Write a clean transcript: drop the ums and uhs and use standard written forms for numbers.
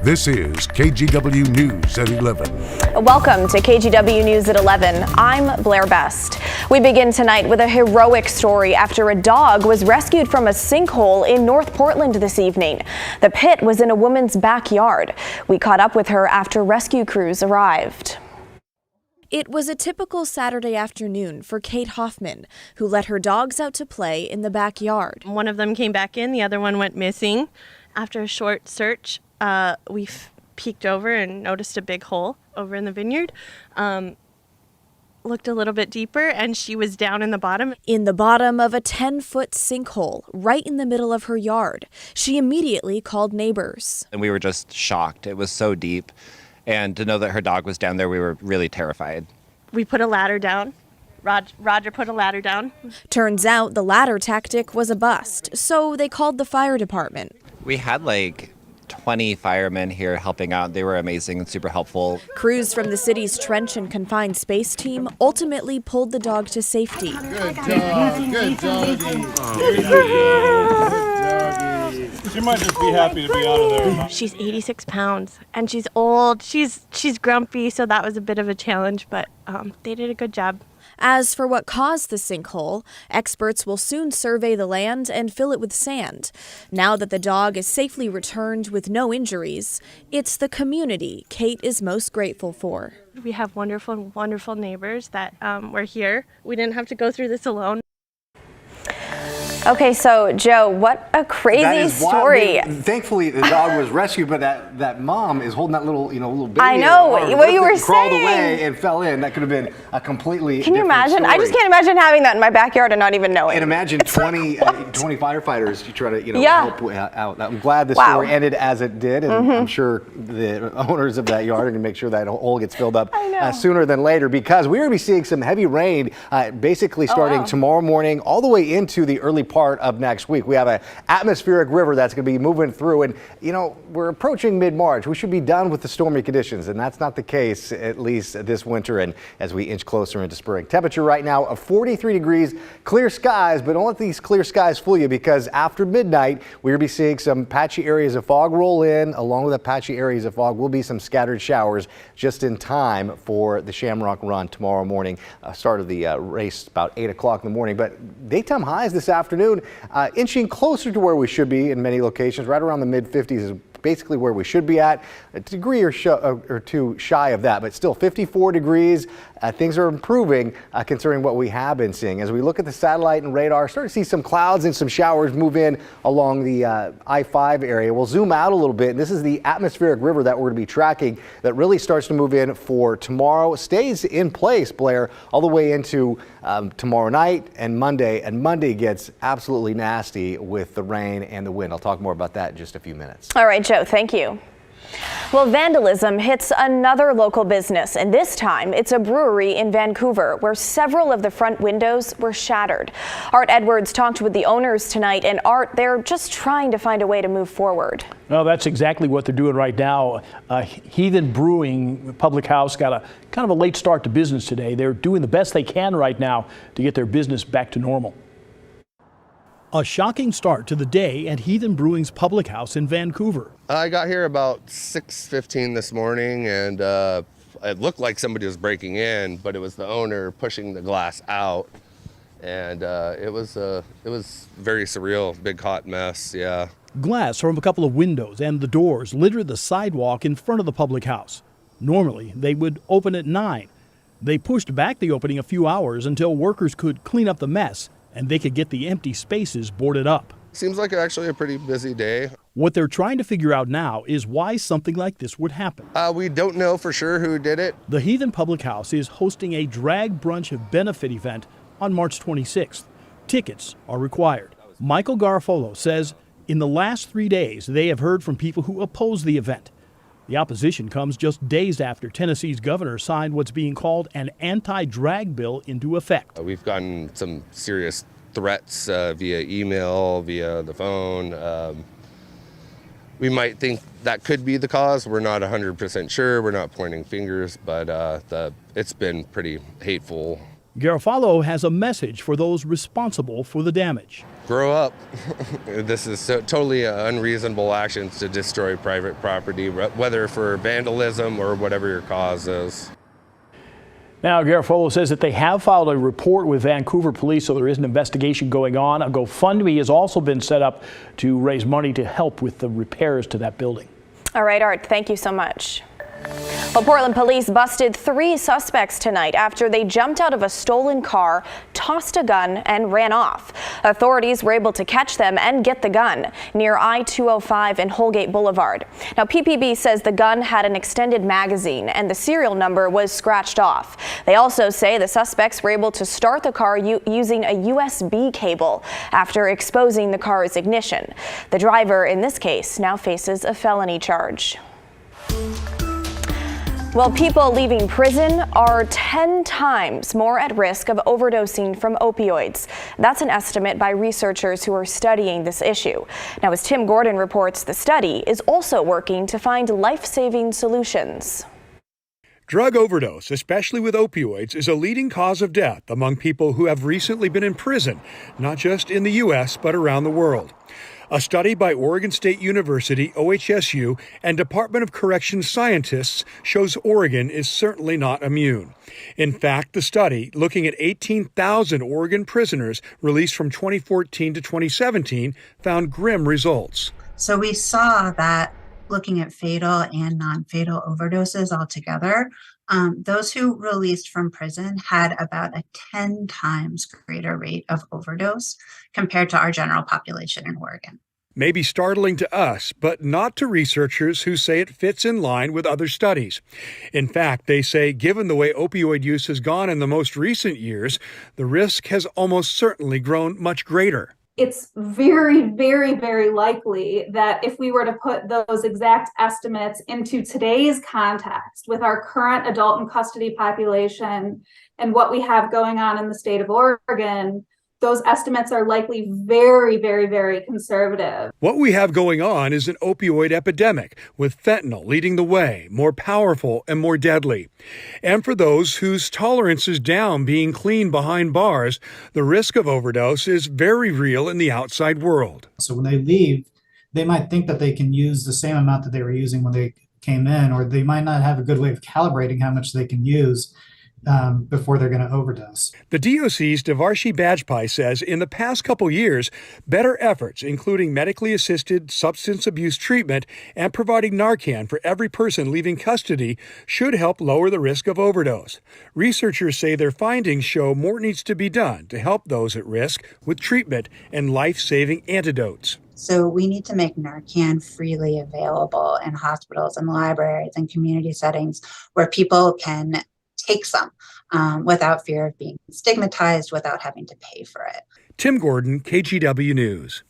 This is KGW News at 11. Welcome to KGW News at 11. I'm Blair Best. We begin tonight with a heroic story after a dog was rescued from a sinkhole in North Portland this evening. The pit was in a woman's backyard. We caught up with her after rescue crews arrived. It was a typical Saturday afternoon for Kate Hoffman, who let her dogs out to play in the backyard. One of them came back in, the other one went missing. After a short search, we peeked over and noticed a big hole over in the vineyard. Looked a little bit deeper, and she was down in the bottom. In the bottom of a 10-foot sinkhole, right in the middle of her yard. She immediately called neighbors. And we were just shocked. It was so deep. And to know that her dog was down there, we were really terrified. We put a ladder down. Roger put a ladder down. Turns out the ladder tactic was a bust, so they called the fire department. We had like 20 firemen here helping out. They were amazing and super helpful. Crews from the city's trench and confined space team ultimately pulled the dog to safety. Good dog, good doggy. She might just be happy to be out of there. She's 86 pounds, and she's old. She's grumpy, so that was a bit of a challenge, but they did a good job. As for what caused the sinkhole, experts will soon survey the land and fill it with sand. Now that the dog is safely returned with no injuries, it's the community Kate is most grateful for. We have wonderful, wonderful neighbors that were here. We didn't have to go through this alone. Okay, so Joe, what a crazy story. Thankfully, the dog was rescued, but that mom is holding that little baby. I know what you were saying. Crawled away and fell in. That could have been a completely. Can you imagine? Story. I just can't imagine having that in my backyard and not even knowing. And imagine 20 firefighters to try to help out. I'm glad the story ended as it did, and I'm sure the owners of that yard are going to make sure that hole gets filled up sooner than later, because we're going to be seeing some heavy rain, basically starting tomorrow morning all the way into the early part of next week. We have an atmospheric river that's going to be moving through, and we're approaching mid-March. We should be done with the stormy conditions, and that's not the case, at least this winter and as we inch closer into spring. Temperature right now of 43 degrees, clear skies, but don't let these clear skies fool you, because after midnight we're going to be seeing some patchy areas of fog roll in. Along with the patchy areas of fog will be some scattered showers just in time for the Shamrock Run tomorrow morning. Start of the race about 8 o'clock in the morning, but daytime highs this afternoon inching closer to where we should be in many locations. Right around the mid-50s is basically where we should be at. A degree or two shy of that, but still 54 degrees. Things are improving considering what we have been seeing. As we look at the satellite and radar, start to see some clouds and some showers move in along the I-5 area. We'll zoom out a little bit. This is the atmospheric river that we're going to be tracking that really starts to move in for tomorrow. Stays in place, Blair, all the way into tomorrow night and Monday. And Monday gets absolutely nasty with the rain and the wind. I'll talk more about that in just a few minutes. All right, Joe, thank you. Well, vandalism hits another local business, and this time it's a brewery in Vancouver where several of the front windows were shattered. Art Edwards talked with the owners tonight, and Art, they're just trying to find a way to move forward. No, that's exactly what they're doing right now. Heathen Brewing Public House got a kind of a late start to business today. They're doing the best they can right now to get their business back to normal. A shocking start to the day at Heathen Brewing's Public House in Vancouver. I got here about 6:15 this morning, and it looked like somebody was breaking in, but it was the owner pushing the glass out, and it was very surreal. Big hot mess, yeah. Glass from a couple of windows and the doors littered the sidewalk in front of the public house. Normally, they would open at 9. They pushed back the opening a few hours until workers could clean up the mess and they could get the empty spaces boarded up. Seems like actually a pretty busy day. What they're trying to figure out now is why something like this would happen. We don't know for sure who did it. The Heathen Public House is hosting a drag brunch benefit event on March 26th. Tickets are required. Michael Garofalo says in the last 3 days, they have heard from people who oppose the event. The opposition comes just days after Tennessee's governor signed what's being called an anti-drag bill into effect. We've gotten some serious threats via email, via the phone. We might think that could be the cause. We're not 100% sure. We're not pointing fingers, but it's been pretty hateful. Garofalo has a message for those responsible for the damage. grow up. This is totally unreasonable actions to destroy private property, whether for vandalism or whatever your cause is. Now, Garofalo says that they have filed a report with Vancouver police, so there is an investigation going on. A GoFundMe has also been set up to raise money to help with the repairs to that building. All right, Art, thank you so much. Well, Portland police busted 3 suspects tonight after they jumped out of a stolen car, tossed a gun, and ran off. Authorities were able to catch them and get the gun near I-205 and Holgate Boulevard. Now, PPB says the gun had an extended magazine and the serial number was scratched off. They also say the suspects were able to start the car using a USB cable after exposing the car's ignition. The driver in this case now faces a felony charge. Well, people leaving prison are 10 times more at risk of overdosing from opioids. That's an estimate by researchers who are studying this issue. Now, as Tim Gordon reports, the study is also working to find life-saving solutions. Drug overdose, especially with opioids, is a leading cause of death among people who have recently been in prison, not just in the U.S., but around the world. A study by Oregon State University, OHSU, and Department of Corrections scientists shows Oregon is certainly not immune. In fact, the study, looking at 18,000 Oregon prisoners released from 2014 to 2017, found grim results. So we saw that looking at fatal and non-fatal overdoses altogether, those who released from prison had about a 10 times greater rate of overdose compared to our general population in Oregon. Maybe startling to us, but not to researchers who say it fits in line with other studies. In fact, they say given the way opioid use has gone in the most recent years, the risk has almost certainly grown much greater. It's very, very, very likely that if we were to put those exact estimates into today's context with our current adult in custody population and what we have going on in the state of Oregon, those estimates are likely very, very, very conservative. What we have going on is an opioid epidemic, with fentanyl leading the way, more powerful and more deadly. And for those whose tolerance is down being clean behind bars, the risk of overdose is very real in the outside world. So when they leave, they might think that they can use the same amount that they were using when they came in, or they might not have a good way of calibrating how much they can use before they're going to overdose. The DOC's Devarshi Bajpai says in the past couple years, better efforts, including medically assisted substance abuse treatment and providing Narcan for every person leaving custody, should help lower the risk of overdose. Researchers say their findings show more needs to be done to help those at risk with treatment and life-saving antidotes. So we need to make Narcan freely available in hospitals and libraries and community settings where people can take some without fear of being stigmatized, without having to pay for it. Tim Gordon, KGW News.